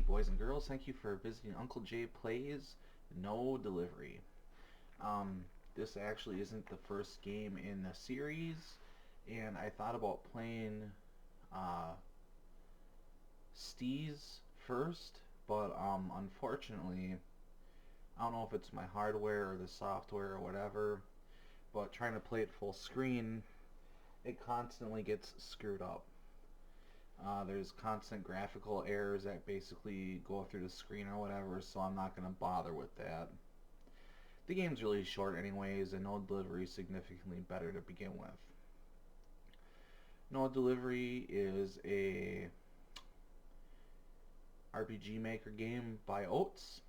boys and girls. Thank you for visiting Uncle Jay Plays No Delivery. This actually isn't the first game in the series, and I thought about playing uh, Steez first, but unfortunately, I don't know if it's my hardware or the software or whatever, but trying to play it full screen, it constantly gets screwed up. There's constant graphical errors that basically go through the screen or whatever, so I'm not going to bother with that. The game's really short anyways, and No Delivery is significantly better to begin with. No Delivery is a RPG Maker game by Oats.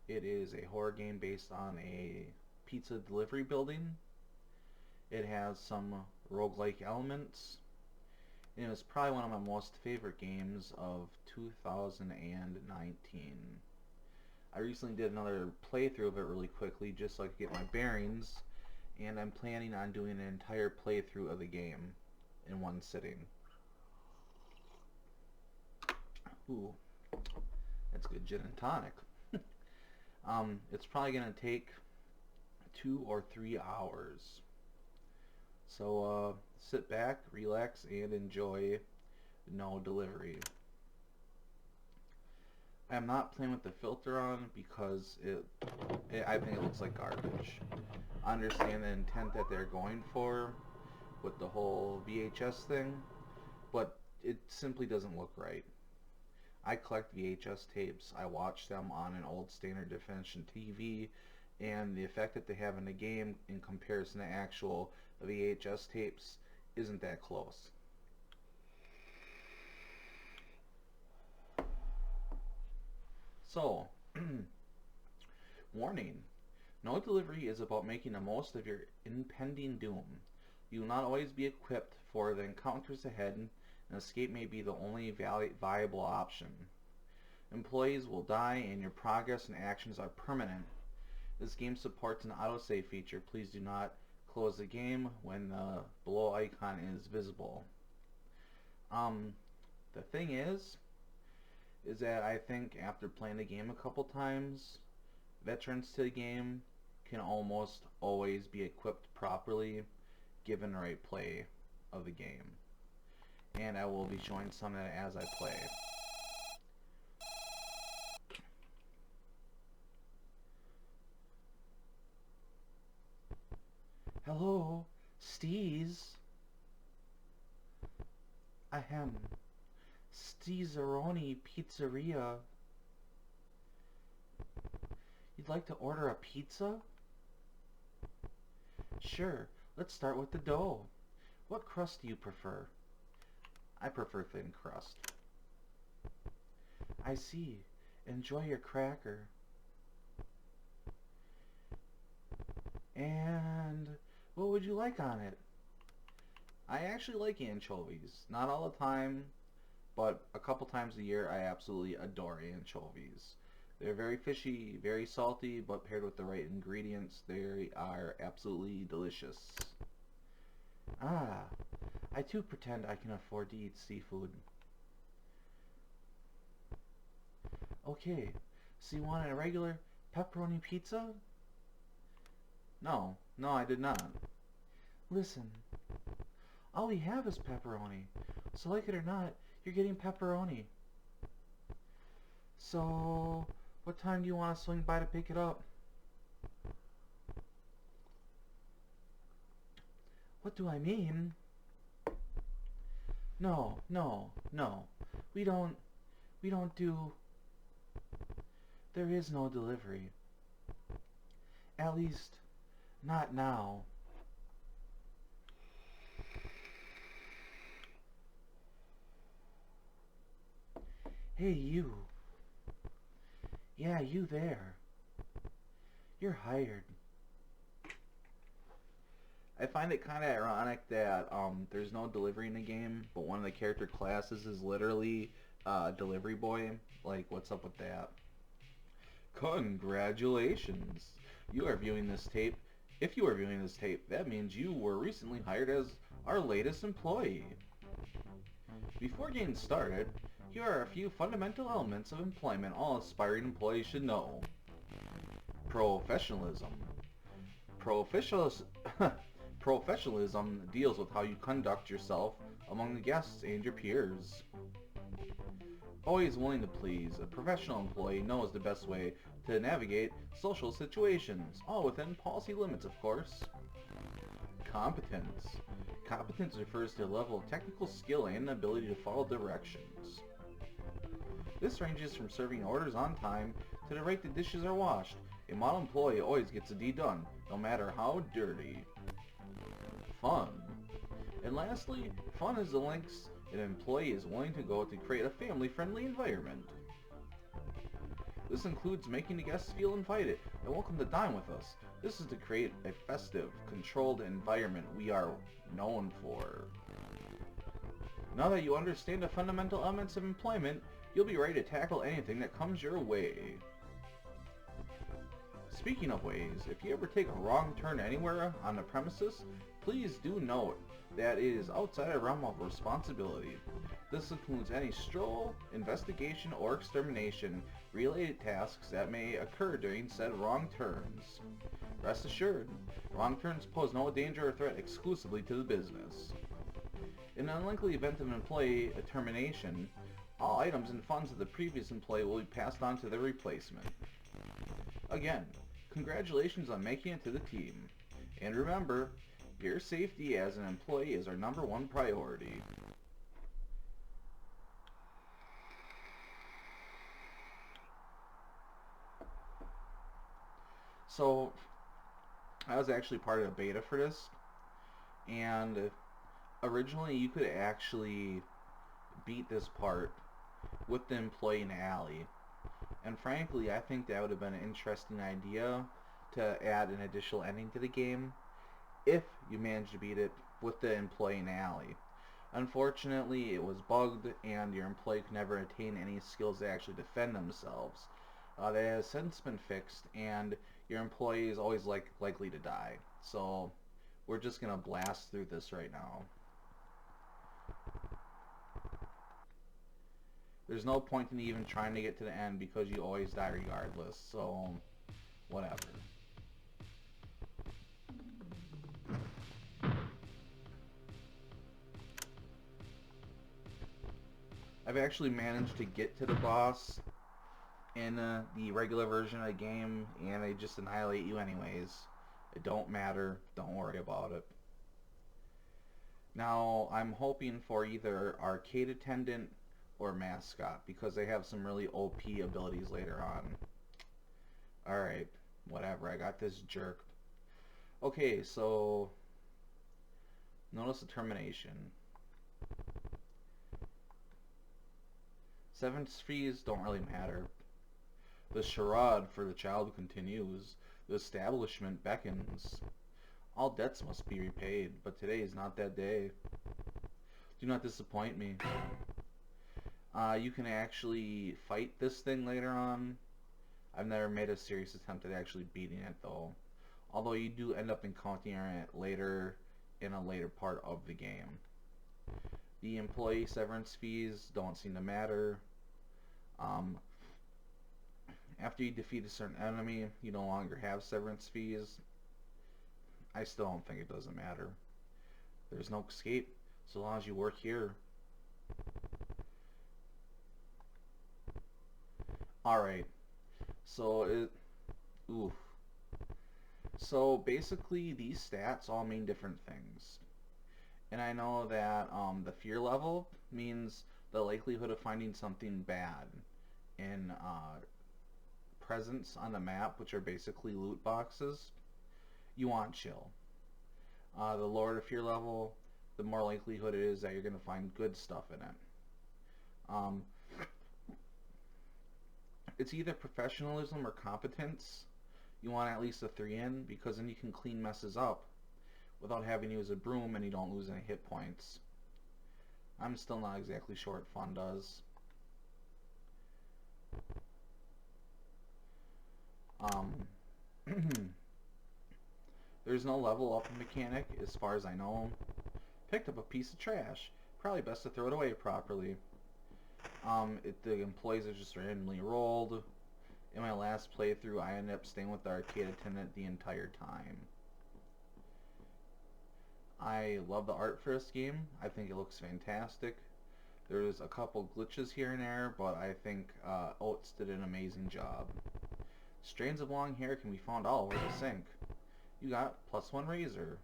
It is a horror game based on a pizza delivery building. It has some roguelike elements. And it's probably one of my most favorite games of 2019. I recently did another playthrough of it really quickly just so I could get my bearings, and I'm planning on doing an entire playthrough of the game in one sitting. Ooh, that's good gin and tonic. It's probably going to take 2 or 3 hours. So sit back, relax, and enjoy No Delivery. I'm not playing with the filter on because I think it looks like garbage. I understand the intent that they're going for with the whole VHS thing, but it simply doesn't look right. I collect VHS tapes. I watch them on an old standard definition TV, and the effect that they have in the game in comparison to actual VHS tapes isn't that close. So, warning. No Delivery is about making the most of your impending doom. You will not always be equipped for the encounters ahead, and escape may be the only viable option. Employees will die, and your progress and actions are permanent. This game supports an autosave feature. Please do not close the game when the below icon is visible. The thing is that I think after playing the game a couple times, veterans to the game can almost always be equipped properly given the right play of the game. And I will be showing some of that as I play. Hello, Steez. Ahem. Steezeroni Pizzeria. You'd like to order a pizza? Sure, let's start with the dough. What crust do you prefer? I prefer thin crust. I see. Enjoy your cracker. And what would you like on it? I actually like anchovies. Not all the time, but a couple times a year I absolutely adore anchovies. They're very fishy, very salty, but paired with the right ingredients, they are absolutely delicious. Ah, I too pretend I can afford to eat seafood. Okay, so you want a regular pepperoni pizza? No, I did not. Listen, all we have is pepperoni, so like it or not, you're getting pepperoni. So, what time do you want to swing by to pick it up? What do I mean? No. We don't do... There is no delivery. At least, not now. Hey, you. Yeah, you there. You're hired. I find it kind of ironic that there's no delivery in the game, but one of the character classes is literally delivery boy. Like, what's up with that? Congratulations! You are viewing this tape. If you are viewing this tape, that means you were recently hired as our latest employee. Before getting started, Here are a few fundamental elements of employment all aspiring employees should know. Professionalism. Professionalism Professionalism deals with how you conduct yourself among the guests and your peers. Always willing to please, a professional employee knows the best way to navigate social situations, all within policy limits, of course. Competence. Competence refers to a level of technical skill and ability to follow directions. This ranges from serving orders on time to the rate the dishes are washed. A model employee always gets a deed done, no matter how dirty. Fun. And lastly, fun is the lengths an employee is willing to go to create a family-friendly environment. This includes making the guests feel invited and welcome to dine with us. This is to create a festive, controlled environment we are known for. Now that you understand the fundamental elements of employment, you'll be ready to tackle anything that comes your way. Speaking of ways, if you ever take a wrong turn anywhere on the premises, please do note that it is outside the realm of responsibility. This includes any stroll, investigation, or extermination related tasks that may occur during said wrong turns. Rest assured, wrong turns pose no danger or threat exclusively to the business. In the unlikely event of an employee termination, all items and funds of the previous employee will be passed on to their replacement. Again, congratulations on making it to the team. And remember, your safety as an employee is our #1 priority. So, I was actually part of a beta for this, and originally you could actually beat this part with the employee in the alley. And frankly, I think that would have been an interesting idea to add an additional ending to the game if you managed to beat it with the employee in the alley. Unfortunately, it was bugged and your employee could never attain any skills to actually defend themselves. That has since been fixed, and your employee is always likely to die. So we're just going to blast through this right now. There's no point in even trying to get to the end because you always die regardless, so whatever. I've actually managed to get to the boss in the regular version of the game, and they just annihilate you anyways. It don't matter, don't worry about it. Now, I'm hoping for either arcade attendant or mascot, because they have some really OP abilities later on. Alright, whatever, I got this jerk. Okay, so notice the termination. Severance fees don't really matter. The charade for the child continues. The establishment beckons. All debts must be repaid, but today is not that day. Do not disappoint me. You can actually fight this thing later on. I've never made a serious attempt at actually beating it though. Although you do end up encountering it later in a later part of the game. The employee severance fees don't seem to matter. After you defeat a certain enemy, you no longer have severance fees. I still don't think it doesn't matter. There's no escape so long as you work here. Alright. So So basically these stats all mean different things. And I know that the fear level means the likelihood of finding something bad in presents on the map, which are basically loot boxes. You want chill. The lower the fear level, the more likelihood it is that you're going to find good stuff in it. It's either professionalism or competence. You want at least a 3 in, because then you can clean messes up without having to use a broom and you don't lose any hit points. I'm still not exactly sure what fun does. There's no level up mechanic as far as I know. Picked up a piece of trash. Probably best to throw it away properly. The employees are just randomly rolled. In my last playthrough, I ended up staying with the arcade attendant the entire time. I love the art for this game. I think it looks fantastic. There's a couple glitches here and there, but I think Oates did an amazing job. Strands of long hair can be found all over the sink. You got +1 razor.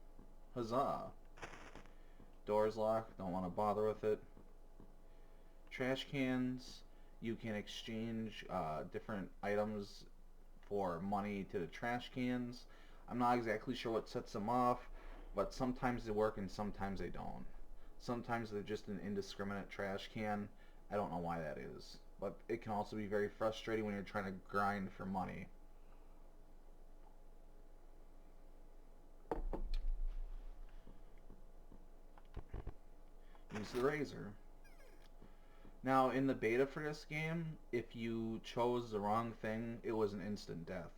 Huzzah! Doors locked, don't want to bother with it. Trash cans, you can exchange different items for money to the trash cans. I'm not exactly sure what sets them off, but sometimes they work and sometimes they don't. Sometimes they're just an indiscriminate trash can. I don't know why that is, but it can also be very frustrating when you're trying to grind for money. Use the razor. Now, in the beta for this game, if you chose the wrong thing, it was an instant death.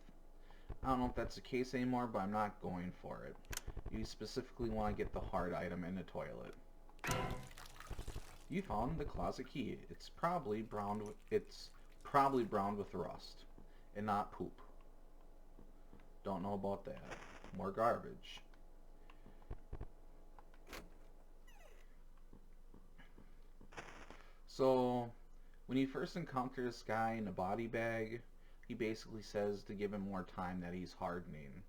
I don't know if that's the case anymore, but I'm not going for it. You specifically want to get the hard item in the toilet. You found the closet key. It's probably browned with rust and not poop. Don't know about that. More garbage. So, when you first encounter this guy in a body bag, he basically says to give him more time, that he's hardening.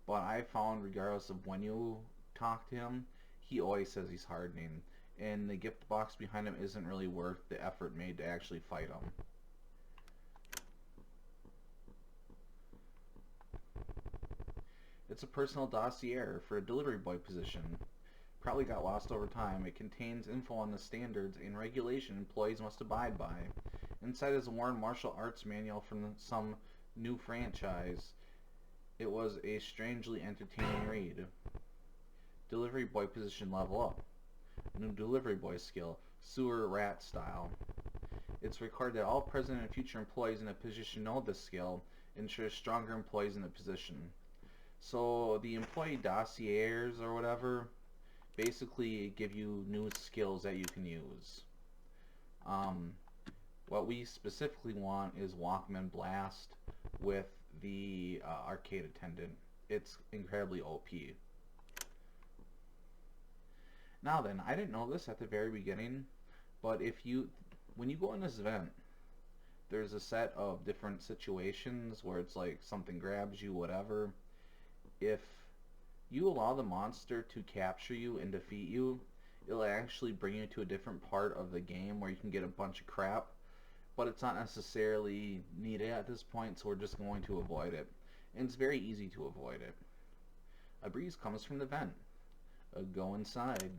But I found, regardless of when you talk to him, he always says he's hardening. And the gift box behind him isn't really worth the effort made to actually fight him. It's a personal dossier for a delivery boy position. Probably got lost over time. It contains info on the standards and regulation employees must abide by. Inside is a worn martial arts manual from some new franchise. It was a strangely entertaining read. Delivery boy position level up. New delivery boy skill, sewer rat style. It's required that all present and future employees in a position know this skill, ensures stronger employees in the position. So the employee dossiers or whatever basically give you new skills that you can use. What we specifically want is Walkman Blast with the arcade attendant. It's incredibly OP. Now then, I didn't know this at the very beginning, but when you go in this event, there's a set of different situations where it's like something grabs you, whatever. If you allow the monster to capture you and defeat you, it'll actually bring you to a different part of the game where you can get a bunch of crap, but it's not necessarily needed at this point, so we're just going to avoid it. And it's very easy to avoid it. A breeze comes from the vent. Go inside.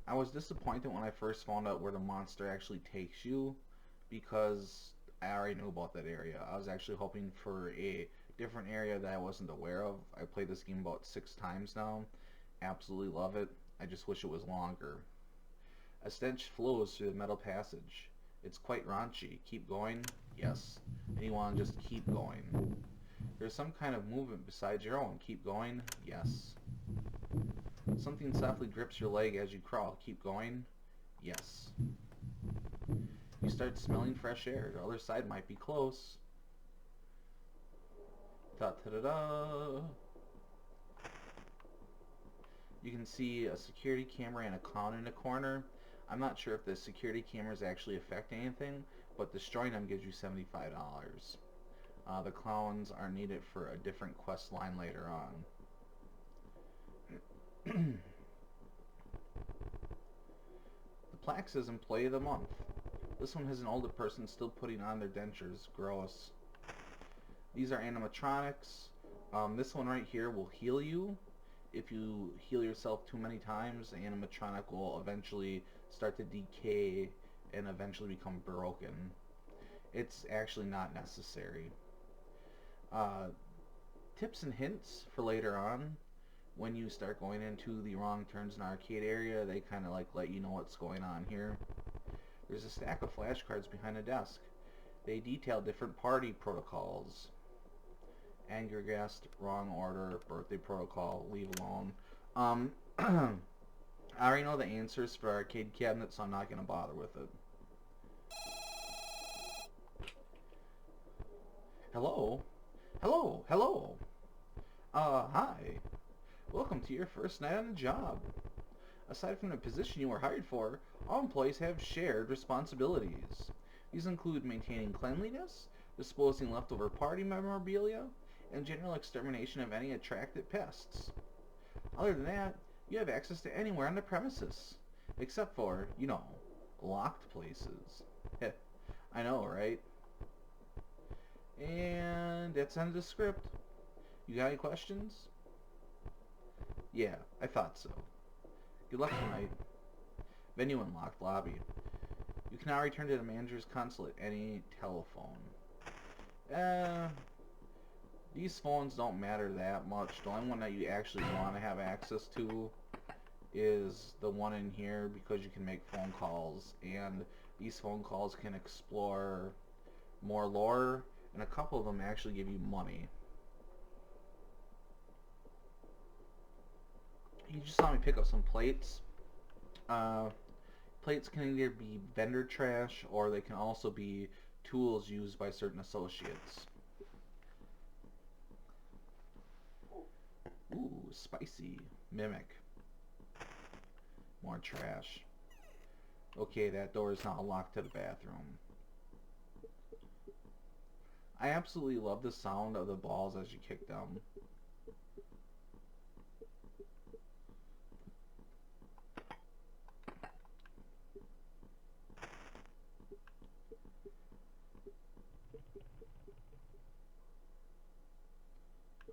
I was disappointed when I first found out where the monster actually takes you, because I already knew about that area. I was actually hoping for a different area that I wasn't aware of. I played this game about 6 times now. Absolutely love it. I just wish it was longer. A stench flows through the metal passage. It's quite raunchy. Keep going? Yes. And you want to just keep going. There's some kind of movement besides your own. Keep going? Yes. Something softly grips your leg as you crawl. Keep going? Yes. You start smelling fresh air. The other side might be close. Ta-ta-da-da! You can see a security camera and a clown in the corner. I'm not sure if the security cameras actually affect anything, but destroying them gives you $75. The clowns are needed for a different quest line later on. The plaque says Employee of the Month. This one has an older person still putting on their dentures. Gross. These are animatronics. This one right here will heal you. If you heal yourself too many times, the animatronic will eventually start to decay and eventually become broken. It's actually not necessary. Tips and hints for later on. When you start going into the wrong turns in the arcade area, they kind of like let you know what's going on here. There's a stack of flashcards behind the desk. They detail different party protocols. Anger guest, wrong order, birthday protocol, leave alone. I already know the answers for arcade cabinet, so I'm not going to bother with it. Hello? Hello? Hello? Hi. Welcome to your first night on the job. Aside from the position you were hired for, all employees have shared responsibilities. These include maintaining cleanliness, disposing leftover party memorabilia, and general extermination of any attracted pests. Other than that, you have access to anywhere on the premises, except for, locked places. Heh, I know, right? And that's the end of the script. You got any questions? Yeah, I thought so. Good luck tonight. Venue unlocked. Lobby. You can now return to the manager's console at any telephone. These phones don't matter that much. The only one that you actually want to have access to is the one in here, because you can make phone calls, and these phone calls can explore more lore, and a couple of them actually give you money. You just saw me pick up some plates. Plates can either be vendor trash, or they can also be tools used by certain associates. Ooh, spicy. Mimic. More trash. Okay, that door is now locked to the bathroom. I absolutely love the sound of the balls as you kick them.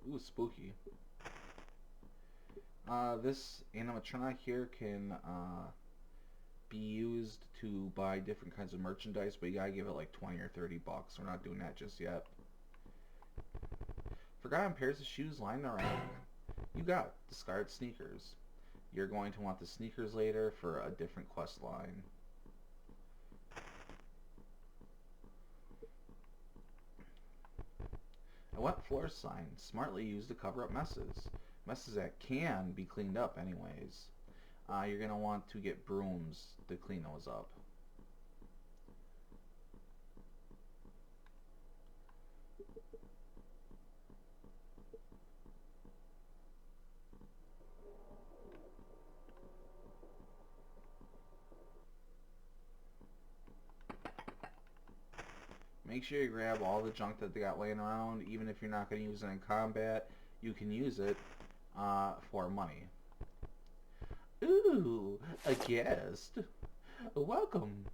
Ooh, spooky. This animatronic here can be used to buy different kinds of merchandise, but you gotta give it like 20 or 30 bucks. We're not doing that just yet. Forgotten pairs of shoes lying around. You got discarded sneakers. You're going to want the sneakers later for a different quest line. A wet floor sign, smartly used to cover up messes. Messes that can be cleaned up anyways. You're going to want to get brooms to clean those up. Make sure you grab all the junk that they got laying around. Even if you're not going to use it in combat, you can use it for money. Ooh, a guest. Welcome.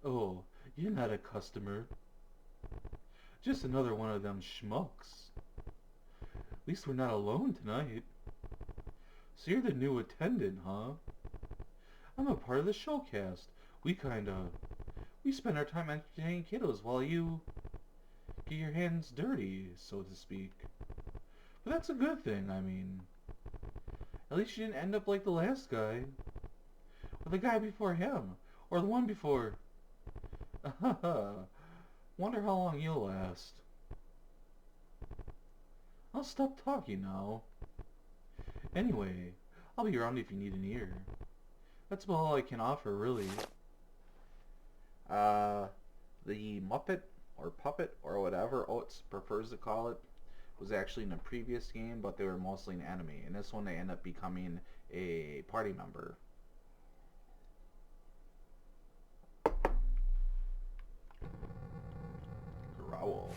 Oh, you're not a customer. Just another one of them schmucks. At least we're not alone tonight. So you're the new attendant, huh? I'm a part of the showcast. We spend our time entertaining kiddos while you get your hands dirty, so to speak. But that's a good thing, I mean. At least you didn't end up like the last guy. Or the guy before him. Or the one before... Wonder how long you'll last. I'll stop talking now. Anyway, I'll be around if you need an ear. That's about all I can offer, really. The Muppet, or Puppet, or whatever Oates prefers to call it, was actually in a previous game, but they were mostly an enemy. In this one, they end up becoming a party member. Growl.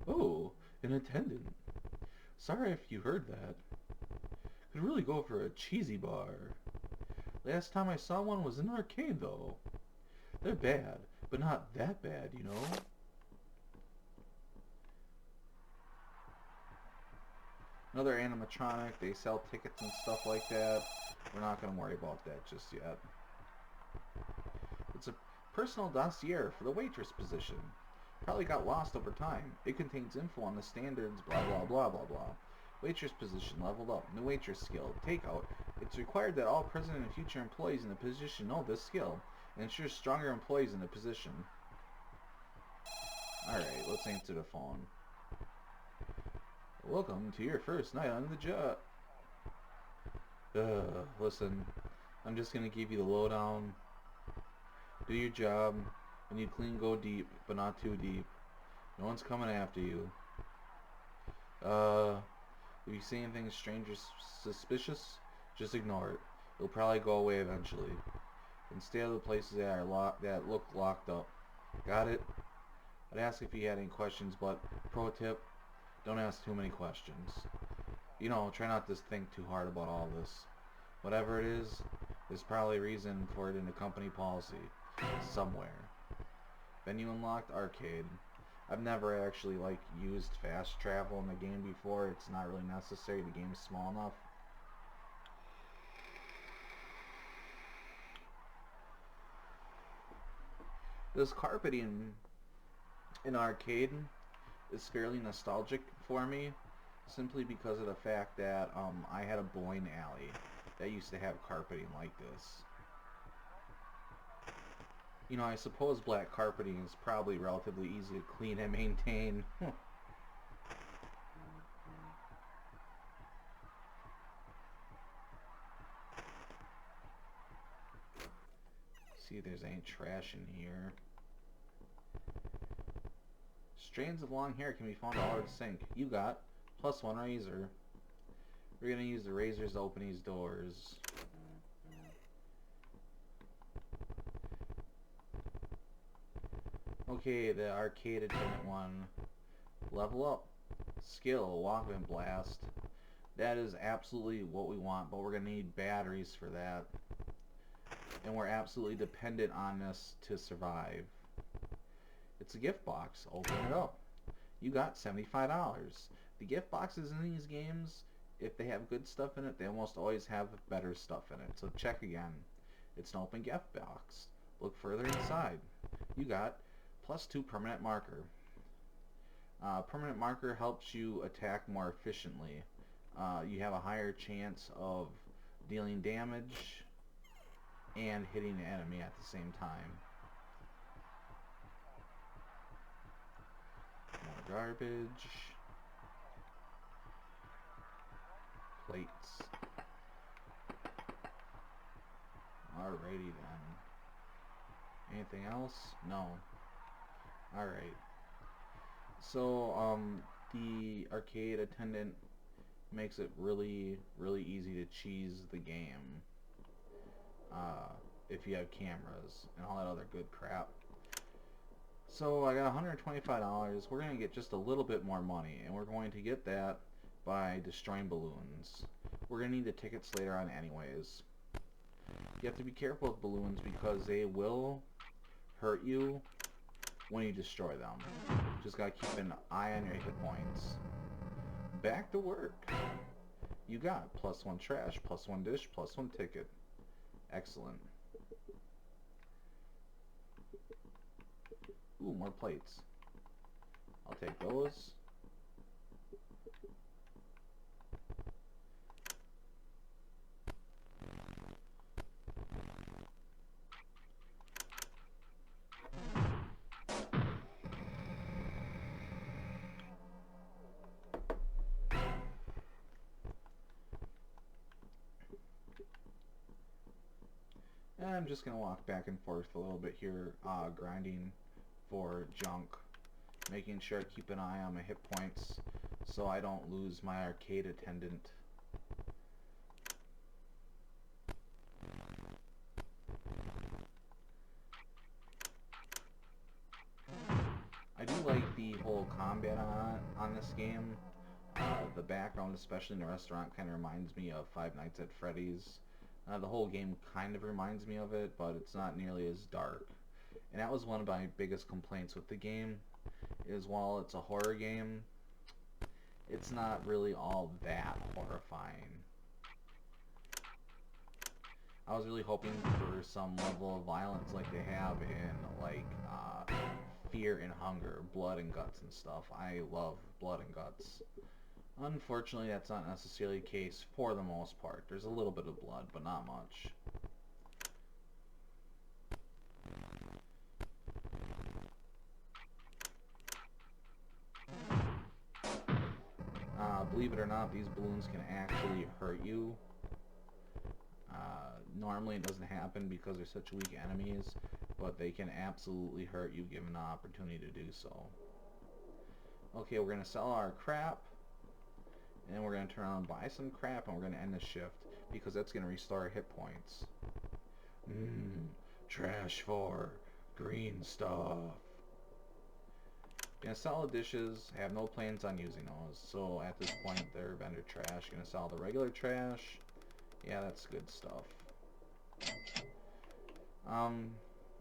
Oh, an attendant. Sorry if you heard that. Could really go for a cheesy bar. Last time I saw one was in an arcade, though. They're bad, but not that bad, you know? Another animatronic. They sell tickets and stuff like that. We're not going to worry about that just yet. It's a personal dossier for the waitress position. Probably got lost over time. It contains info on the standards, blah blah blah blah blah. Waitress position leveled up. New waitress skill. Takeout. It's required that all present and future employees in the position know this skill, and ensures stronger employees in the position. Alright, let's answer the phone. Welcome to your first night on the job. Listen, I'm just gonna give you the lowdown. Do your job. When you clean, go deep, but not too deep. No one's coming after you. Uh, if you see anything strange or suspicious, just ignore it. It'll probably go away eventually. And stay out of the places that look locked up. Got it? I'd ask if you had any questions, but pro tip, don't ask too many questions. You know, try not to think too hard about all this. Whatever it is, there's probably a reason for it in the company policy. Somewhere. Venue unlocked, arcade. I've never actually used fast travel in the game before. It's not really necessary. The game's small enough. This carpeting in arcade is fairly nostalgic for me, simply because of the fact that I had a bowling alley that used to have carpeting like this. You know, I suppose black carpeting is probably relatively easy to clean and maintain. See if there's any trash in here. Strands of long hair can be found all over the sink. You got +1 razor. We're gonna use the razors to open these doors. Okay, the arcade attendant one. Level up. Skill, Walkman Blast. That is absolutely what we want, but we're gonna need batteries for that. And we're absolutely dependent on this to survive. It's a gift box. Open it up. You got $75. The gift boxes in these games, if they have good stuff in it, they almost always have better stuff in it. So check again. It's an open gift box. Look further inside. You got +2 permanent marker. Permanent marker helps you attack more efficiently. You have a higher chance of dealing damage and hitting the enemy at the same time. More garbage. Plates. Alrighty then. Anything else? No. Alright. So, the arcade attendant makes it really, really easy to cheese the game. If you have cameras and all that other good crap. So I got $125. We're going to get just a little bit more money, and we're going to get that by destroying balloons. We're going to need the tickets later on anyways. You have to be careful with balloons because they will hurt you when you destroy them. Just got to keep an eye on your hit points. Back to work. You got +1 trash, +1 dish, +1 ticket. Excellent. Ooh, more plates. I'll take those. And I'm just going to walk back and forth a little bit here, grinding for junk, making sure I keep an eye on my hit points so I don't lose my arcade attendant. I do like the whole combat on this game. The background, especially in the restaurant, kind of reminds me of Five Nights at Freddy's. The whole game kind of reminds me of it, but it's not nearly as dark. And that was one of my biggest complaints with the game, is while it's a horror game, it's not really all that horrifying. I was really hoping for some level of violence like they have in, Fear and Hunger, blood and guts and stuff. I love blood and guts. Unfortunately, that's not necessarily the case for the most part. There's a little bit of blood, but not much. Believe it or not, these balloons can actually hurt you. Normally it doesn't happen because they're such weak enemies, but they can absolutely hurt you given the opportunity to do so. Okay, we're going to sell our crap, and we're going to turn around and buy some crap, and we're going to end the shift, because that's going to restore our hit points. Trash for green stuff. Gonna sell the dishes. I have no plans on using those, so at this point they're vendor trash. Gonna sell the regular trash. Yeah, that's good stuff.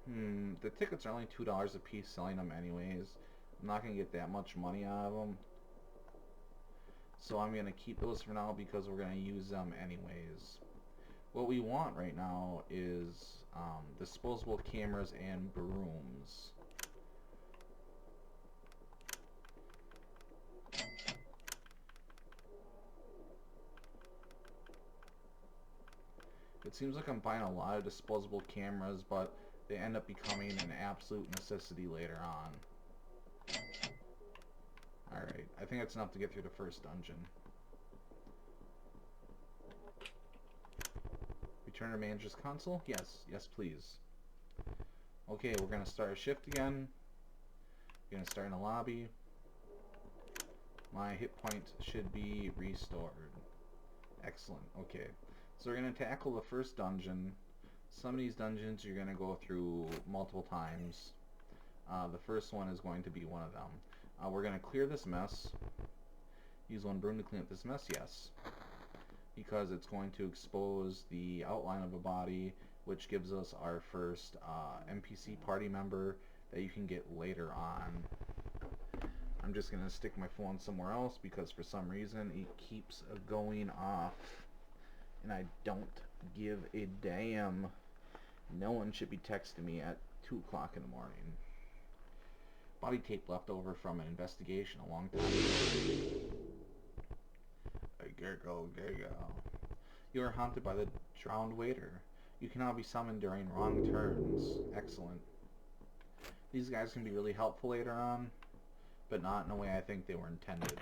The tickets are only $2 a piece selling them anyways. I'm not gonna get that much money out of them, so I'm gonna keep those for now because we're gonna use them anyways. What we want right now is disposable cameras and brooms. It seems like I'm buying a lot of disposable cameras, but they end up becoming an absolute necessity later on. Alright, I think that's enough to get through the first dungeon. Return to manager's console? Yes, yes please. Okay, we're going to start a shift again. We're going to start in the lobby. My hit points should be restored. Excellent, okay. So we're going to tackle the first dungeon. Some of these dungeons you're going to go through multiple times. The first one is going to be one of them. We're going to clear this mess. Use one broom to clean up this mess, yes. Because it's going to expose the outline of a body, which gives us our first NPC party member that you can get later on. I'm just going to stick my phone somewhere else because for some reason it keeps going off. And I don't give a damn. No one should be texting me at 2 o'clock in the morning. Body tape left over from an investigation a long time ago. You are haunted by the drowned waiter. You cannot be summoned during wrong turns. Excellent. These guys can be really helpful later on, but not in a way I think they were intended.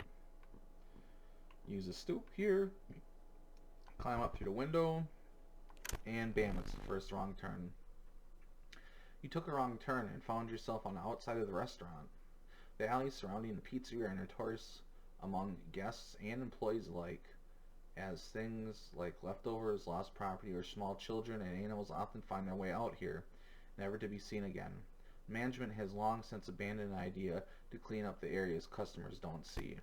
Use a stoop here. Climb up through the window, and bam, it's the first wrong turn. You took a wrong turn and found yourself on the outside of the restaurant. The alleys surrounding the pizzeria are notorious among guests and employees alike, as things like leftovers, lost property, or small children and animals often find their way out here, never to be seen again. Management has long since abandoned the idea to clean up the areas customers don't see.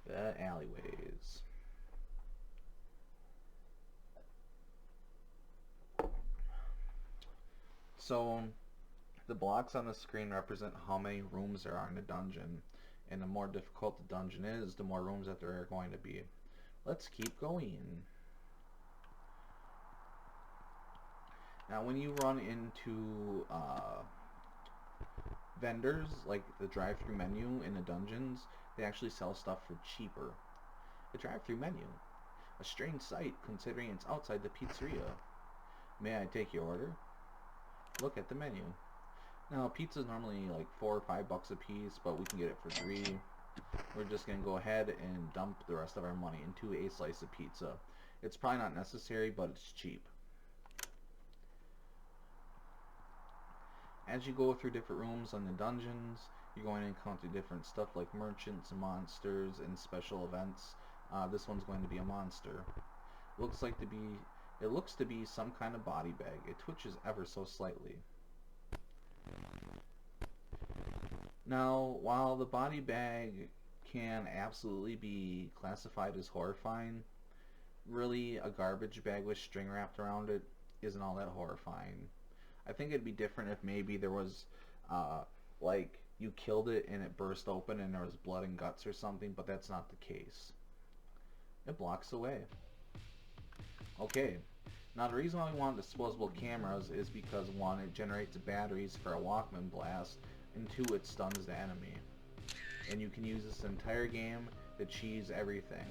The alleyways. So, the blocks on the screen represent how many rooms there are in a dungeon. And the more difficult the dungeon is, the more rooms that there are going to be. Let's keep going. Now, when you run into vendors, like the drive-thru menu in the dungeons, they actually sell stuff for cheaper. The drive-thru menu. A strange sight considering it's outside the pizzeria. May I take your order? Look at the menu. Now, pizza's normally like $4 or $5 a piece, but we can get it for $3. We're just going to go ahead and dump the rest of our money into a slice of pizza. It's probably not necessary, but it's cheap. As you go through different rooms on the dungeons, you're going to encounter different stuff like merchants, monsters, and special events. This one's going to be a monster. It looks to be some kind of body bag. It twitches ever so slightly. Now, while the body bag can absolutely be classified as horrifying, really a garbage bag with string wrapped around it isn't all that horrifying. I think it'd be different if maybe there was, like, you killed it and it burst open and there was blood and guts or something, but that's not the case. It blocks away. Okay, now the reason why we want disposable cameras is because 1, it generates batteries for a Walkman blast, and 2, it stuns the enemy. And you can use this entire game to cheese everything.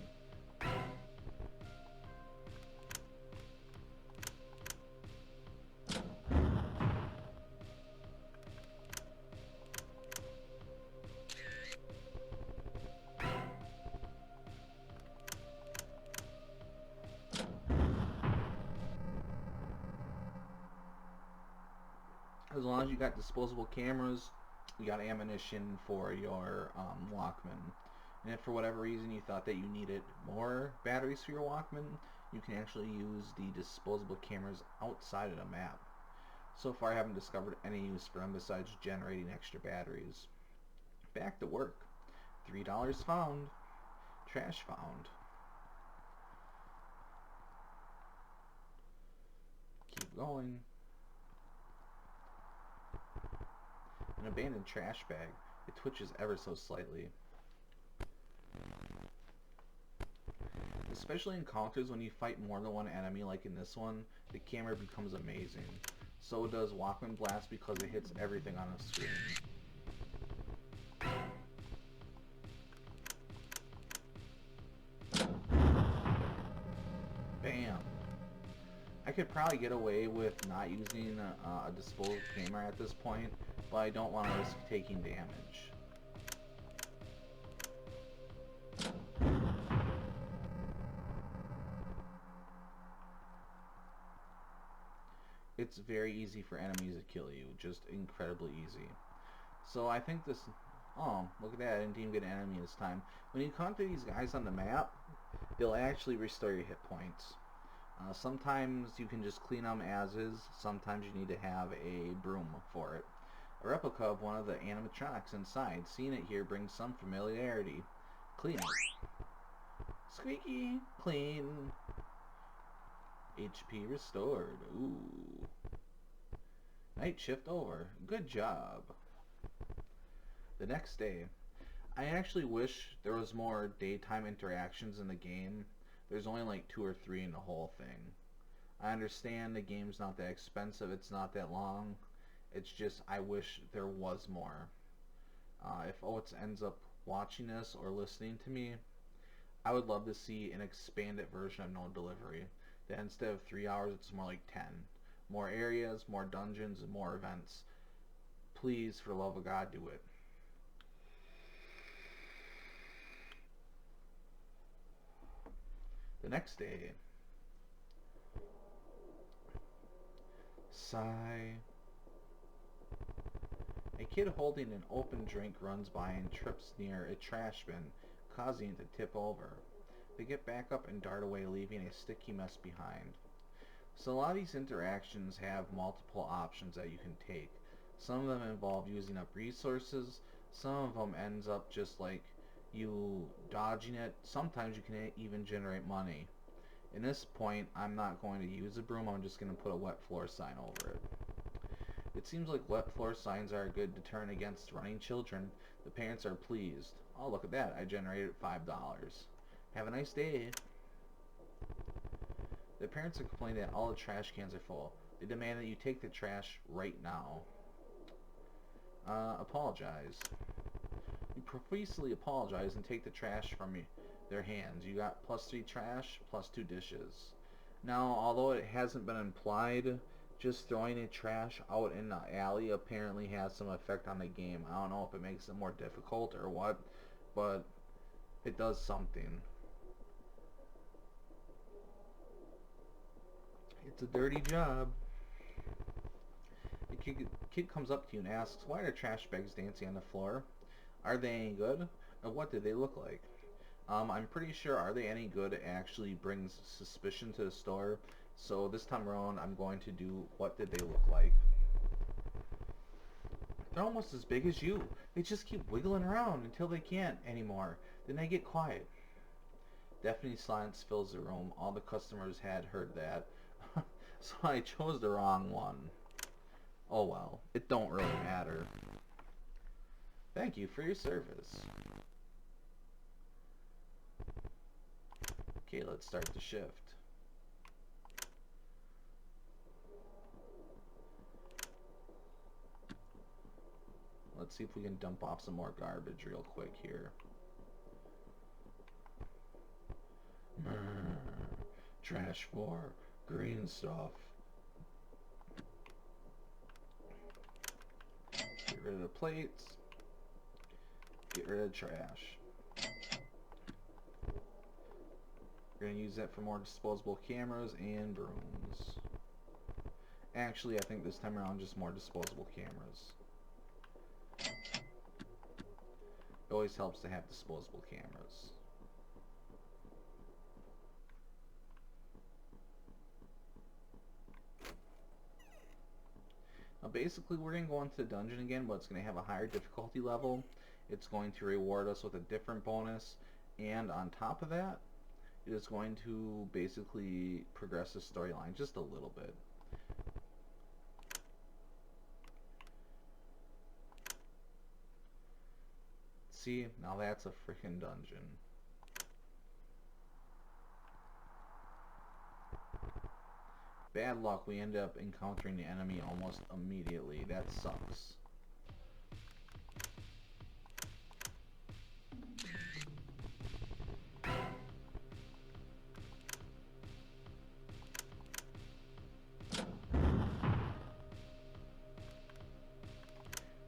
long as you got disposable cameras, you got ammunition for your Walkman. And if for whatever reason you thought that you needed more batteries for your Walkman, you can actually use the disposable cameras outside of the map. So far I haven't discovered any use for them besides generating extra batteries. Back to work. $3 found. Trash found. Keep going. An abandoned trash bag. It twitches ever so slightly. Especially in encounters when you fight more than one enemy like in this one, the camera becomes amazing. So does Walkman Blast because it hits everything on the screen. Bam! I could probably get away with not using a disposable camera at this point, but I don't want to risk taking damage. It's very easy for enemies to kill you, just incredibly easy. So I think this... Oh, look at that, I didn't even get an enemy this time. When you encounter these guys on the map, they'll actually restore your hit points. Sometimes you can just clean them as is, sometimes you need to have a broom for it. A replica of one of the animatronics inside. Seeing it here brings some familiarity. Clean it. Squeaky clean. HP restored. Ooh. Night shift over. Good job. The next day. I actually wish there was more daytime interactions in the game. There's only like 2 or 3 in the whole thing. I understand the game's not that expensive, it's not that long. It's just I wish there was more. If Oates ends up watching this or listening to me, I would love to see an expanded version of No Delivery. That instead of 3 hours, it's more like 10. More areas, more dungeons, and more events. Please, for the love of God, do it. The next day. Sigh. A kid holding an open drink runs by and trips near a trash bin, causing it to tip over. They get back up and dart away, leaving a sticky mess behind. So a lot of these interactions have multiple options that you can take. Some of them involve using up resources. Some of them ends up just like you dodging it. Sometimes you can even generate money. In this point, I'm not going to use a broom. I'm just going to put a wet floor sign over it. It seems like wet floor signs are a good deterrent against running children. The parents are pleased. Oh, look at that. I generated $5. Have a nice day. The parents are complaining that all the trash cans are full. They demand that you take the trash right now. Apologize. You profusely apologize and take the trash from their hands. You got +3 trash, +2 dishes. Now, although it hasn't been implied, just throwing a trash out in the alley apparently has some effect on the game. I don't know if it makes it more difficult or what, but it does something. It's a dirty job. A kid comes up to you and asks, why are trash bags dancing on the floor? Are they any good? Or what do they look like? I'm pretty sure Are They Any Good actually brings suspicion to the store. So this time around, I'm going to do What Did They Look Like? They're almost as big as you. They just keep wiggling around until they can't anymore. Then they get quiet. Deafening silence fills the room. All the customers had heard that. So I chose the wrong one. Oh well, it don't really matter. Thank you for your service. Okay, let's start the shift. Let's see if we can dump off some more garbage real quick here. Trash for green stuff. Get rid of the plates. Get rid of the trash. We're going to use that for more disposable cameras and brooms. Actually, I think this time around just more disposable cameras. It always helps to have disposable cameras. Now basically we're going to go into the dungeon again, but it's going to have a higher difficulty level. It's going to reward us with a different bonus, and on top of that, it is going to basically progress the storyline just a little bit. See, now that's a freaking dungeon. Bad luck, we end up encountering the enemy almost immediately. That sucks.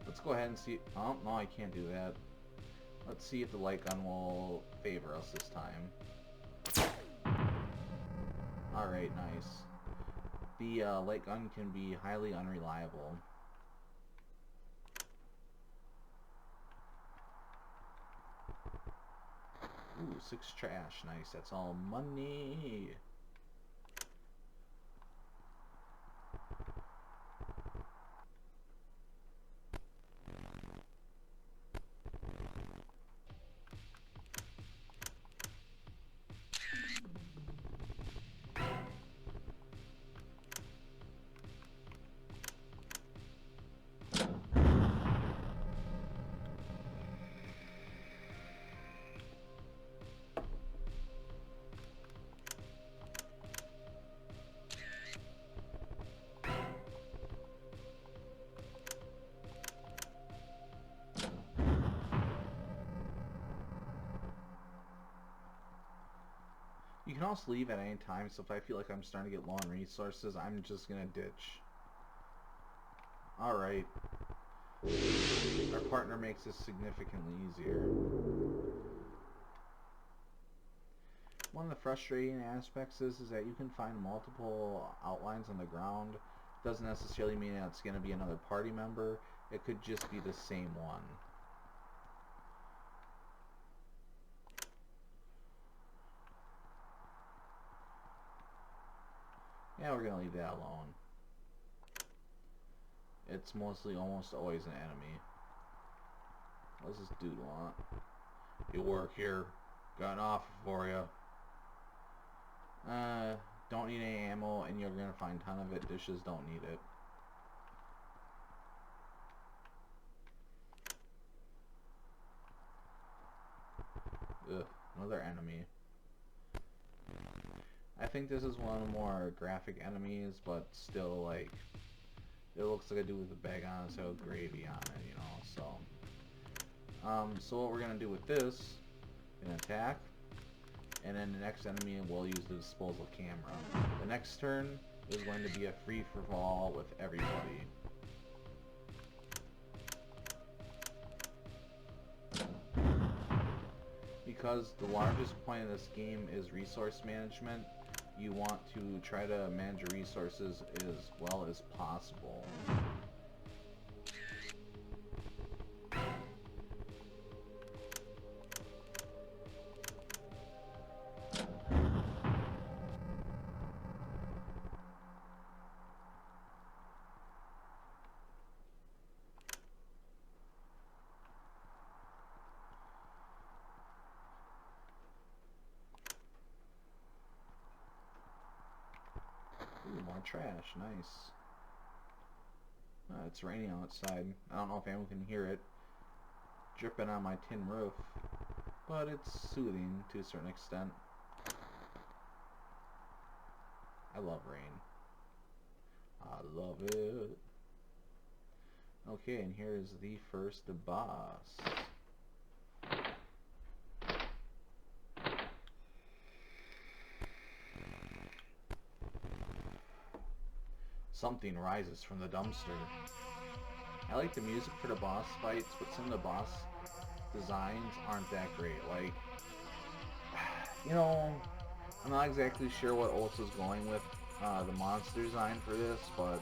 Let's go ahead and see. Oh, no, I can't do that. Let's see if the light gun will favor us this time. Alright, nice. The light gun can be highly unreliable. Ooh, 6 trash. Nice. That's all money. You can also leave at any time, so if I feel like I'm starting to get low on resources, I'm just gonna ditch. Alright. Our partner makes this significantly easier. One of the frustrating aspects is that you can find multiple outlines on the ground. Doesn't necessarily mean that it's gonna be another party member. It could just be the same one. Yeah, we're gonna leave that alone. It's mostly almost always an enemy. What does this dude want? You work here. Got an offer for you. Don't need any ammo, and you're gonna find a ton of it. Dishes don't need it. Ugh, another enemy. I think this is one of the more graphic enemies, but still, like, it looks like a dude with a bag on his head with gravy on it, you know, so. So what we're gonna do with this, an attack, and then the next enemy will use the disposal camera. The next turn is going to be a free-for-all with everybody. Because the largest point of this game is resource management, you want to try to manage your resources as well as possible. Ooh, more trash. Nice. It's raining outside. I don't know if anyone can hear it dripping on my tin roof, but it's soothing to a certain extent. I love rain. I love it. Okay, and here is the first boss. Something rises from the dumpster. I like the music for the boss fights, but some of the boss designs aren't that great. Like, you know, I'm not exactly sure what Ulsa's going with the monster design for this, but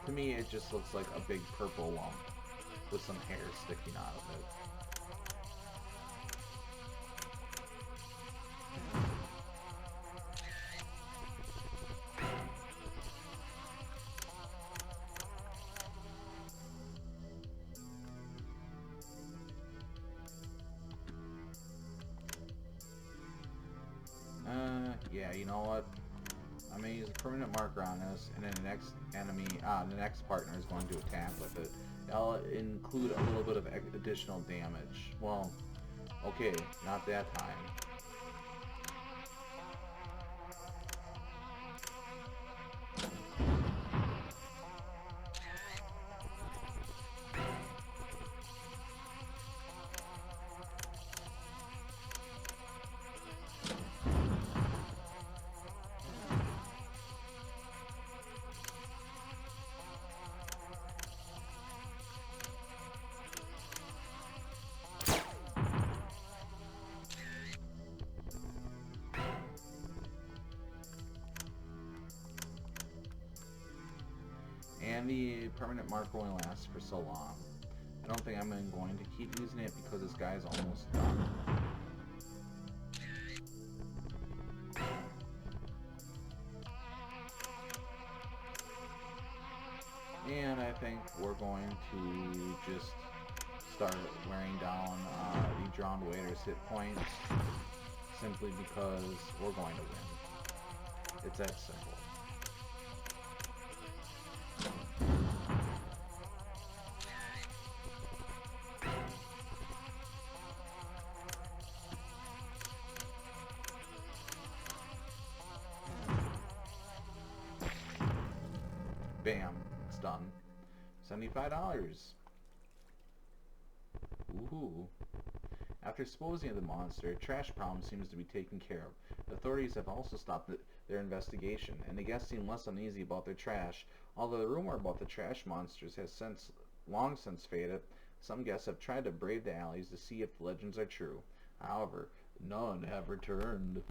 to me it just looks like a big purple lump with some hair sticking out of it. Yeah, you know what? I'm gonna use a permanent marker on this, and then the next enemy, the next partner is going to attack with it. I'll include a little bit of additional damage. Well, okay, not that time. And the permanent marker only lasts for so long. I don't think I'm going to keep using it because this guy's almost done. And I think we're going to just start wearing down the Drowned Waiter's hit points simply because we're going to win. It's that simple. Bam, it's done. $75. Woohoo. After disposing of the monster, trash problem seems to be taken care of. Authorities have also stopped their investigation, and the guests seem less uneasy about their trash. Although the rumor about the trash monsters has long since faded, some guests have tried to brave the alleys to see if the legends are true. However, none have returned.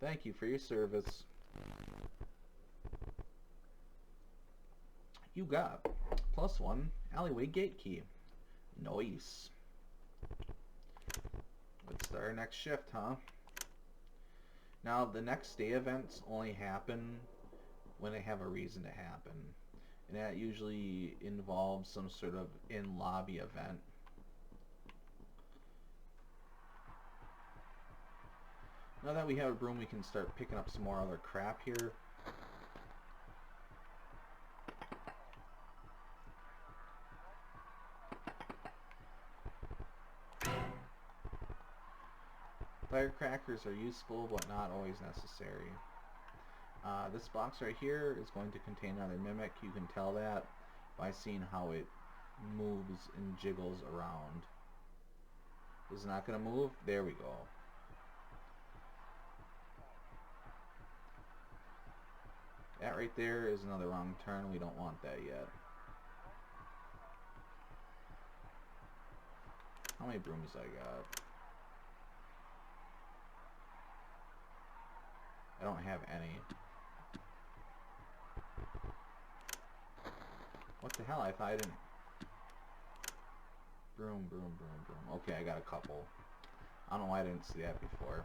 Thank you for your service. You got +1 alleyway gate key. Nice. Let's start our next shift, huh? Now, the next day events only happen when they have a reason to happen. And that usually involves some sort of in-lobby event. Now that we have a broom, we can start picking up some more other crap here. Firecrackers are useful, but not always necessary. This box right here is going to contain another mimic. You can tell that by seeing how it moves and jiggles around. Is it not going to move? There we go. That right there is another wrong turn. We don't want that yet. How many brooms I got? I don't have any. What the hell? I thought I didn't. Broom, broom, broom, broom. Okay, I got a couple. I don't know why I didn't see that before.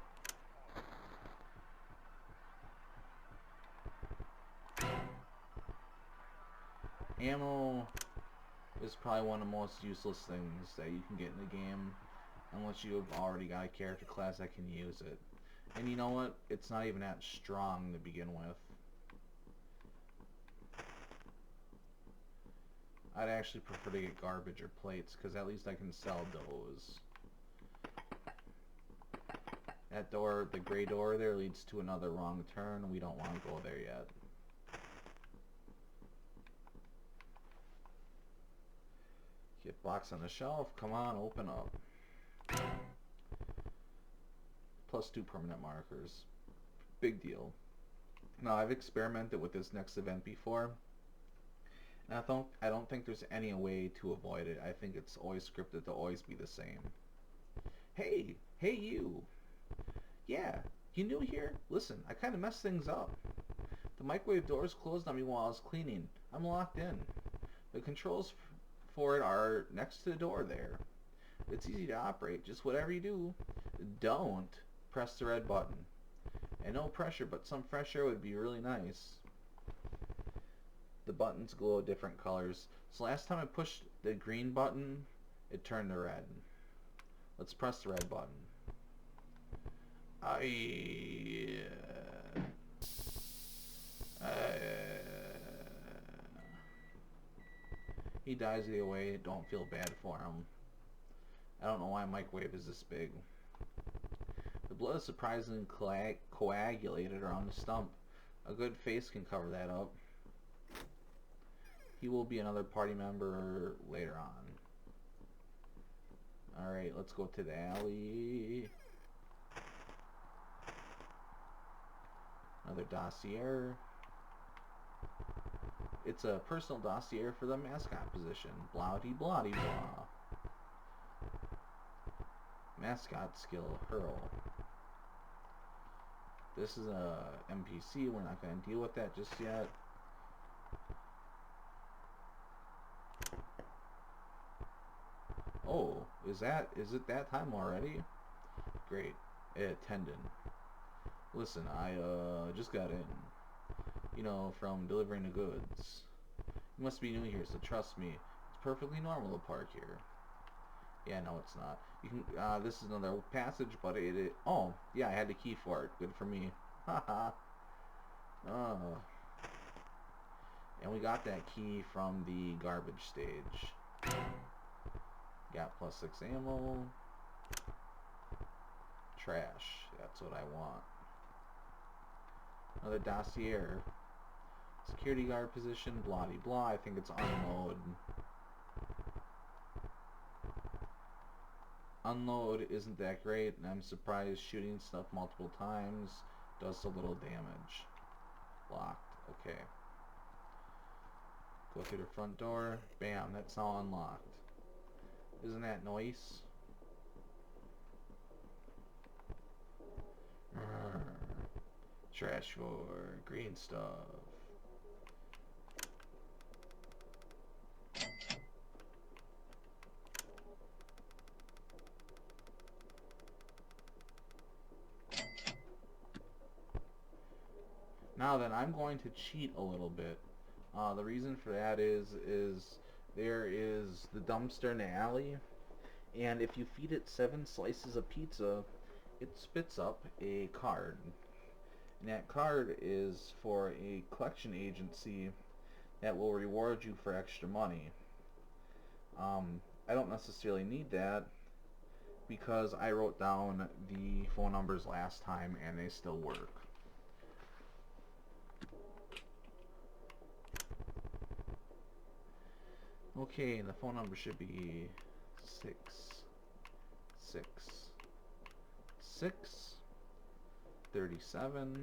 Ammo is probably one of the most useless things that you can get in the game unless you have already got a character class that can use it. And you know what? It's not even that strong to begin with. I'd actually prefer to get garbage or plates because at least I can sell those. That door, the gray door there, leads to another wrong turn. We don't want to go there yet. Get box on the shelf. Come on, open up. +2 permanent markers. Big deal. Now, I've experimented with this next event before, and I don't think there's any way to avoid it. I think it's always scripted to always be the same. Hey you. Yeah, you new here? Listen, I kind of messed things up. The microwave doors closed on me while I was cleaning. I'm locked in. The controls for it are next to the door there. It's easy to operate. Just whatever you do, don't press the red button. And no pressure, but some fresh air would be really nice. The buttons glow different colors. So last time I pushed the green button, it turned to red. Let's press the red button. He dies either way. Don't feel bad for him. I don't know why a microwave is this big. The blood is surprisingly coagulated around the stump. A good face can cover that up. He will be another party member later on. Alright, let's go to the alley. Another dossier. It's a personal dossier for the mascot position. Blah-de-blah-de-blah. Mascot skill, hurl. This is a NPC. We're not going to deal with that just yet. Oh, is it that time already? Great. Tendon. Listen, I just got in. You know, from delivering the goods. You must be new here, so trust me. It's perfectly normal to park here. Yeah, no, it's not. You can. This is another passage, but it. Oh, yeah, I had the key for it. Good for me. Haha. Oh. And we got that key from the garbage stage. Got +6 ammo. Trash. That's what I want. Another dossier. Security guard position. Blah de blah. I think it's unload. Unload isn't that great, and I'm surprised shooting stuff multiple times does so little damage. Locked. Okay. Go through the front door. Bam. That's now unlocked. Isn't that nice? Trash for green stuff. Now then, I'm going to cheat a little bit. The reason for that is there is the dumpster in the alley, and if you feed it 7 slices of pizza, it spits up a card. And that card is for a collection agency that will reward you for extra money. I don't necessarily need that because I wrote down the phone numbers last time and they still work. Okay, the phone number should be 666-37-894.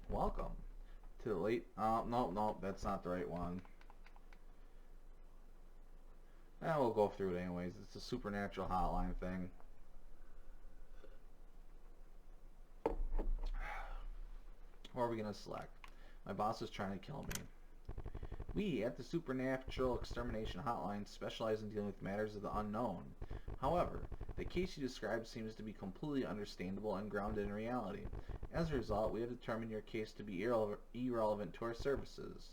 Welcome to the late... no, that's not the right one. We'll go through it anyways. It's a supernatural hotline thing. What are we going to select? My boss is trying to kill me. We, at the Supernatural Extermination Hotline, specialize in dealing with matters of the unknown. However, the case you described seems to be completely understandable and grounded in reality. As a result, we have determined your case to be irrelevant to our services.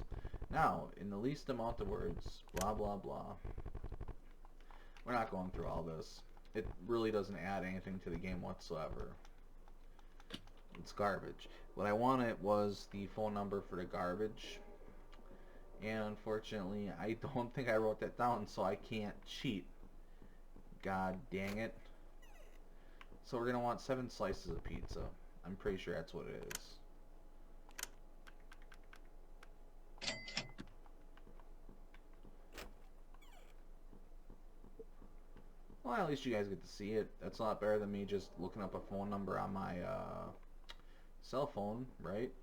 Now, in the least amount of words, blah blah blah. We're not going through all this. It really doesn't add anything to the game whatsoever. It's garbage. What I wanted was the phone number for the garbage, and unfortunately I don't think I wrote that down, so I can't cheat. God dang it. So we're gonna want 7 slices of pizza. I'm pretty sure that's what it is. Well, at least you guys get to see it. That's a lot better than me just looking up a phone number on my cell phone, right?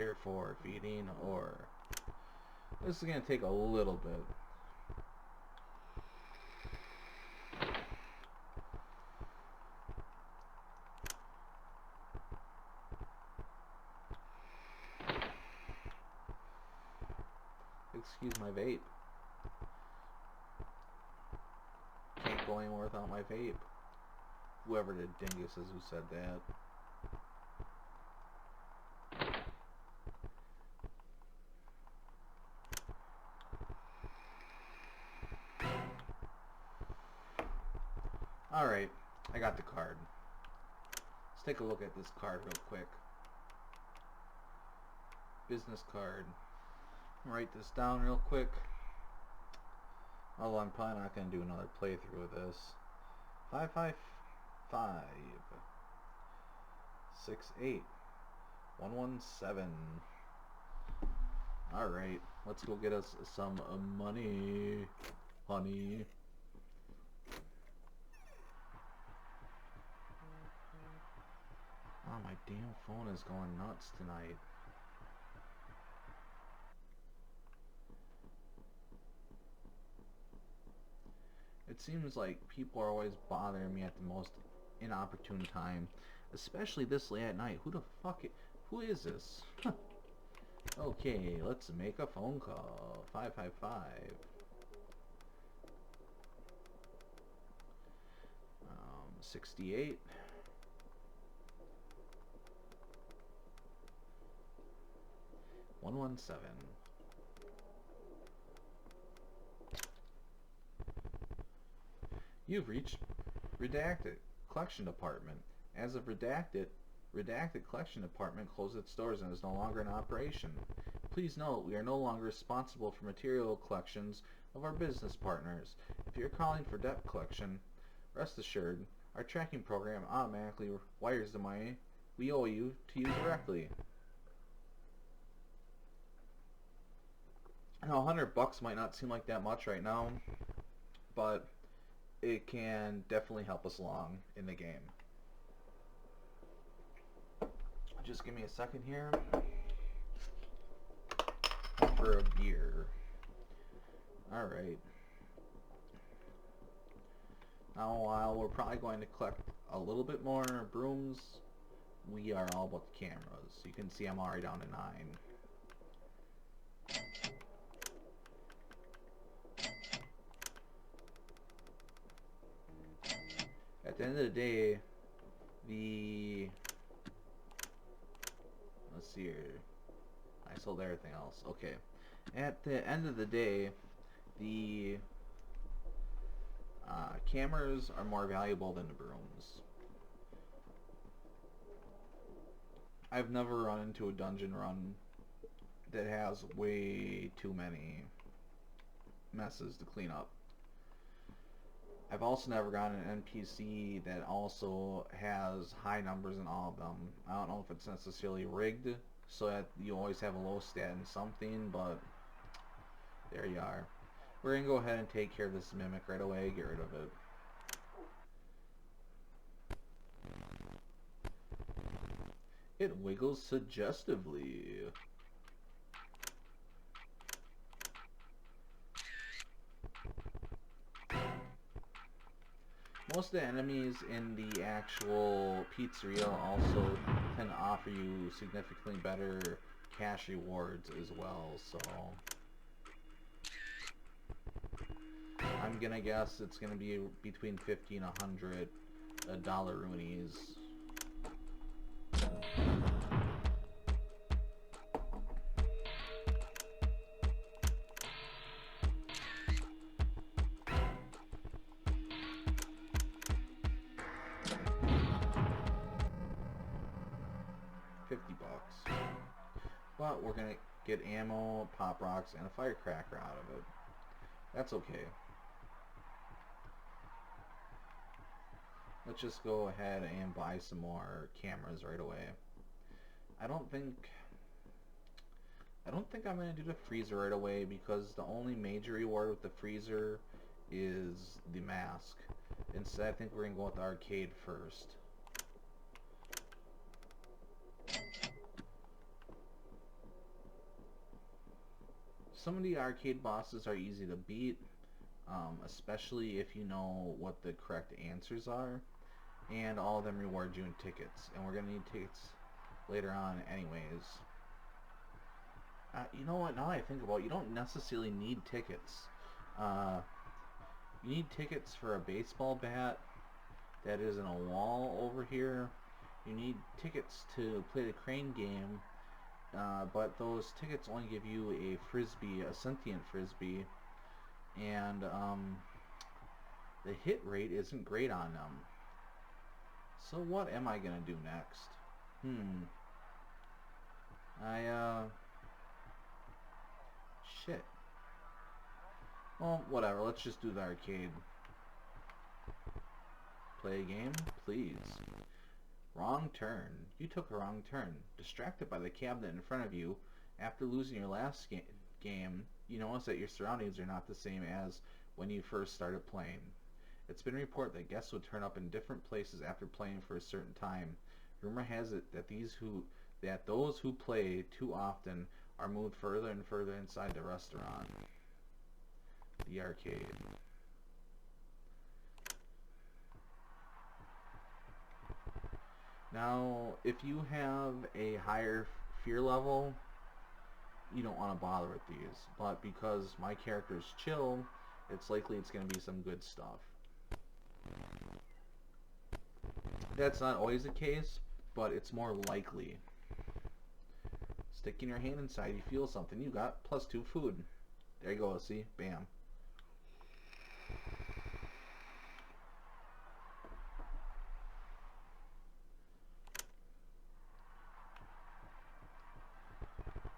here for feeding, or this is going to take a little bit. Excuse my vape. Can't go anywhere without my vape. Whoever the dingus is who said that. Alright, I got the card. Let's take a look at this card real quick. Business card. Write this down real quick. Although I'm probably not going to do another playthrough of this. 555 68 117. Alright, let's go get us some money, honey. Oh, my damn phone is going nuts tonight. It seems like people are always bothering me at the most inopportune time, especially this late at night. Who is this? Okay, let's make a phone call. 555. 68. One 117. You've reached Redacted Collection Department. As of Redacted Collection Department closed its doors and is no longer in operation. Please note, we are no longer responsible for material collections of our business partners. If you're calling for debt collection, rest assured, our tracking program automatically wires the money we owe you to you directly. Now, $100 might not seem like that much right now, but it can definitely help us along in the game. Just give me a second here for a beer. Alright. Now, while we're probably going to collect a little bit more brooms, we are all about the cameras. You can see I'm already down to 9. At the end of the day, let's see here. I sold everything else. Okay. At the end of the day, the cameras are more valuable than the brooms. I've never run into a dungeon run that has way too many messes to clean up. I've also never gotten an NPC that also has high numbers in all of them. I don't know if it's necessarily rigged so that you always have a low stat in something, but there you are. We're going to go ahead and take care of this mimic right away, get rid of it. It wiggles suggestively. Most of the enemies in the actual pizzeria also tend to offer you significantly better cash rewards as well, so I'm gonna guess it's gonna be between 50 and 100 $100 $50. But we're gonna get ammo, pop rocks, and a firecracker out of it. That's okay. Let's just go ahead and buy some more cameras right away. I don't think I'm going to do the freezer right away because the only major reward with the freezer is the mask. Instead, I think we're going to go with the arcade first. Some of the arcade bosses are easy to beat, especially if you know what the correct answers are, and all of them reward you in tickets, and we're going to need tickets later on anyways. You know what, now I think about it, you don't necessarily need tickets. You need tickets for a baseball bat that is in a wall over here. You need tickets to play the crane game, but those tickets only give you a frisbee, a sentient frisbee, and the hit rate isn't great on them. So what am I gonna do next? Shit. Well, whatever, let's just do the arcade. Play a game, please. Wrong turn. You took a wrong turn. Distracted by the cabinet in front of you, after losing your last game, you notice that your surroundings are not the same as when you first started playing. It's been reported that guests would turn up in different places after playing for a certain time. Rumor has it that those who play too often are moved further and further inside the restaurant. The arcade. Now, if you have a higher fear level, you don't want to bother with these. But because my character's chill, it's likely it's going to be some good stuff. That's not always the case, but it's more likely. Sticking your hand inside, you feel something. You got +2 food. There you go, see? Bam.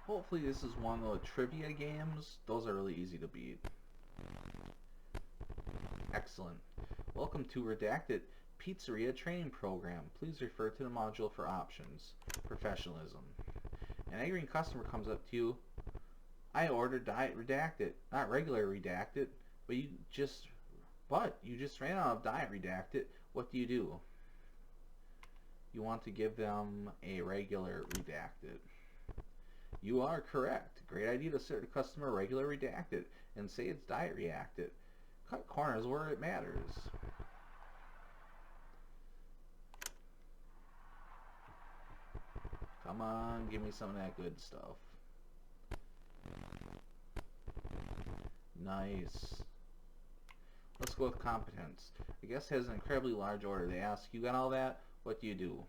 Hopefully this is one of the trivia games. Those are really easy to beat. Excellent. Welcome to Redacted Pizzeria Training Program. Please refer to the module for options. Professionalism. An angry customer comes up to you. I ordered Diet Redacted, not regular Redacted, but you just ran out of Diet Redacted. What do? You want to give them a regular Redacted. You are correct. Great idea to serve the customer regular Redacted and say it's Diet Redacted. Cut corners where it matters. Come on, give me some of that good stuff. Nice. Let's go with competence. The guest has an incredibly large order. They ask, you got all that? What do?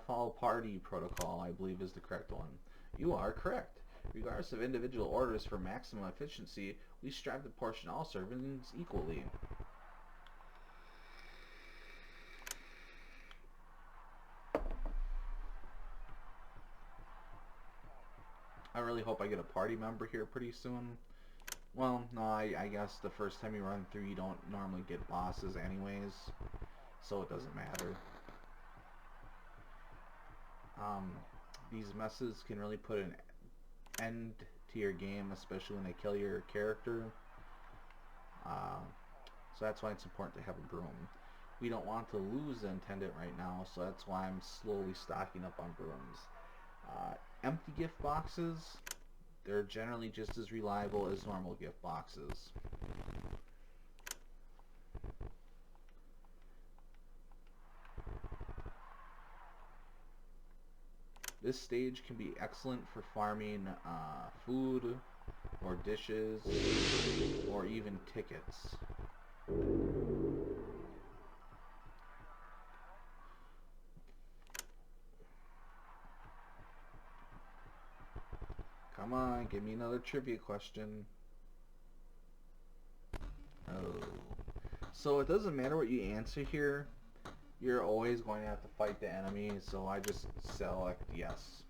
Follow party protocol, I believe is the correct one. You are correct. Regardless of individual orders for maximum efficiency, we strive to portion all servings equally. I really hope I get a party member here pretty soon. Well, no, I guess the first time you run through, you don't normally get bosses anyways, so it doesn't matter. These messes can really put an end to your game, especially when they kill your character. So that's why it's important to have a broom. We don't want to lose the intendant right now, so that's why I'm slowly stocking up on brooms. Empty gift boxes, they're generally just as reliable as normal gift boxes. This stage can be excellent for farming food or dishes or even tickets. Come on, give me another trivia question. Oh. So it doesn't matter what you answer here. You're always going to have to fight the enemy, so I just select yes.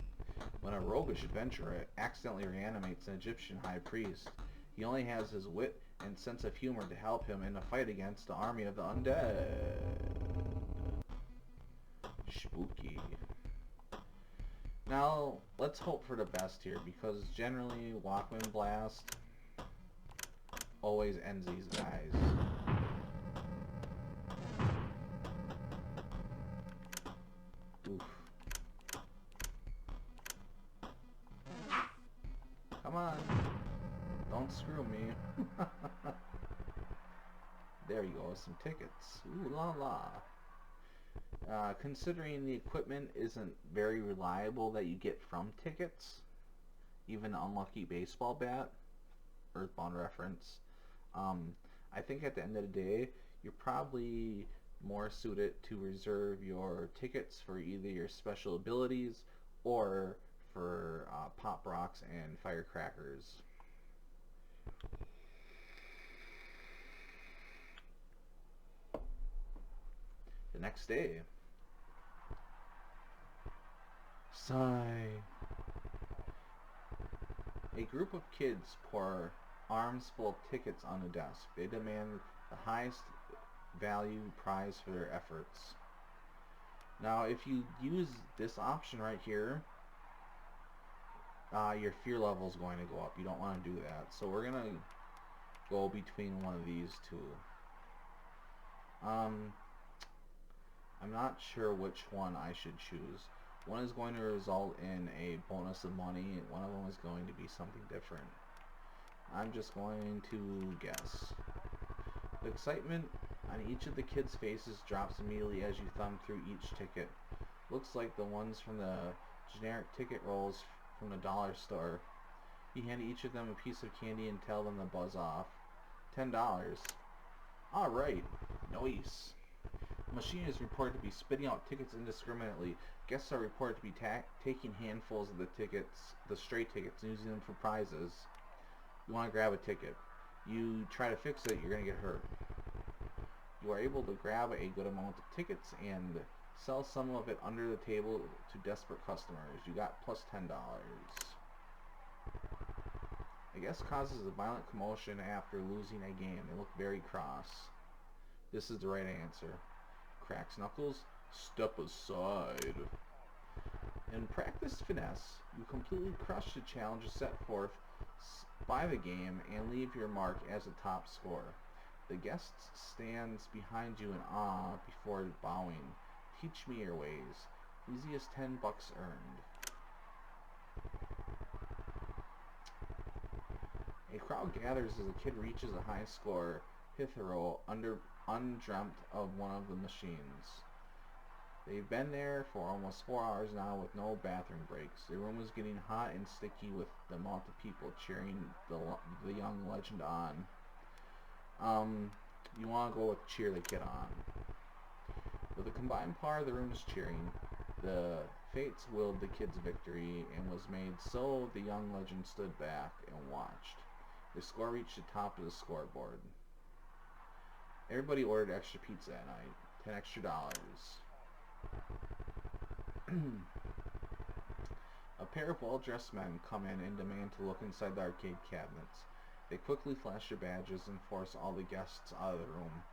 When a roguish adventurer accidentally reanimates an Egyptian high priest, he only has his wit and sense of humor to help him in a fight against the army of the undead. Spooky. Now, let's hope for the best here, because generally Walkman Blast always ends these guys. Oof. Come on. Don't screw me. There you go, some tickets. Ooh la la. Considering the equipment isn't very reliable that you get from tickets, even unlucky baseball bat, Earthbound reference, I think at the end of the day, you're probably more suited to reserve your tickets for either your special abilities or for pop rocks and firecrackers. The next day. Sigh. A group of kids pour arms full of tickets on the desk. They demand the highest value prize for their efforts. Now, if you use this option right here, your fear level is going to go up. You don't want to do that. So we're going to go between one of these two. I'm not sure which one I should choose. One is going to result in a bonus of money, and one of them is going to be something different. I'm just going to guess. The excitement on each of the kids' faces drops immediately as you thumb through each ticket. Looks like the ones from the generic ticket rolls from the dollar store. You hand each of them a piece of candy and tell them to buzz off. $10. Alright. Nice. The machine is reported to be spitting out tickets indiscriminately. Guests are reported to be taking handfuls of the tickets, the stray tickets, and using them for prizes. You want to grab a ticket. You try to fix it, you're going to get hurt. You are able to grab a good amount of tickets and sell some of it under the table to desperate customers. You got plus $10. A guest causes a violent commotion after losing a game. They look very cross. This is the right answer. Cracks knuckles. Step aside. In practiced finesse, you completely crush the challenges set forth by the game and leave your mark as a top scorer. The guest stands behind you in awe before bowing. Teach me your ways. Easiest $10 earned. A crowd gathers as a kid reaches a high score, Pithero, undreamt of one of the machines. They've been there for almost 4 hours now with no bathroom breaks. The room is getting hot and sticky with the amount of people cheering the young legend on. You want to go with cheer the kid on. With the combined power of the room is cheering, the fates willed the kid's victory and was made so the young legend stood back and watched. The score reached the top of the scoreboard. Everybody ordered extra pizza that night. $10 extra. A pair of well-dressed men come in and demand to look inside the arcade cabinets. They quickly flash their badges and force all the guests out of the room.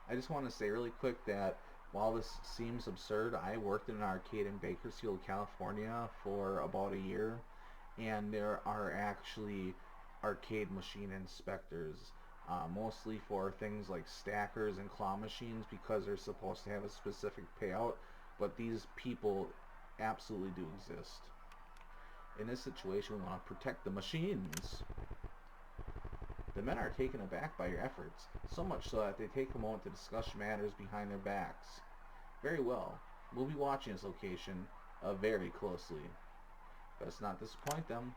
I just want to say really quick that while this seems absurd, I worked in an arcade in Bakersfield, California for about a year, and there are actually arcade machine inspectors, mostly for things like stackers and claw machines because they're supposed to have a specific payout, but these people absolutely do exist. In this situation, we want to protect the machines. The men are taken aback by your efforts, so much so that they take a moment to discuss matters behind their backs. Very well. We'll be watching this location very closely. Best not disappoint them.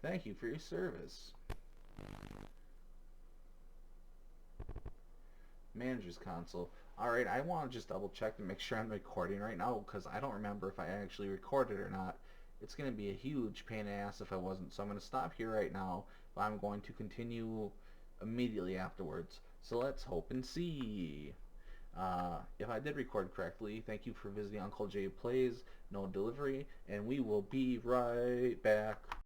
Thank you for your service. Manager's console. Alright, I want to just double check to make sure I'm recording right now because I don't remember if I actually recorded or not. It's going to be a huge pain in the ass if I wasn't. So I'm going to stop here right now, but I'm going to continue immediately afterwards. So let's hope and see. If I did record correctly, thank you for visiting Uncle Jay Plays, no delivery, and we will be right back.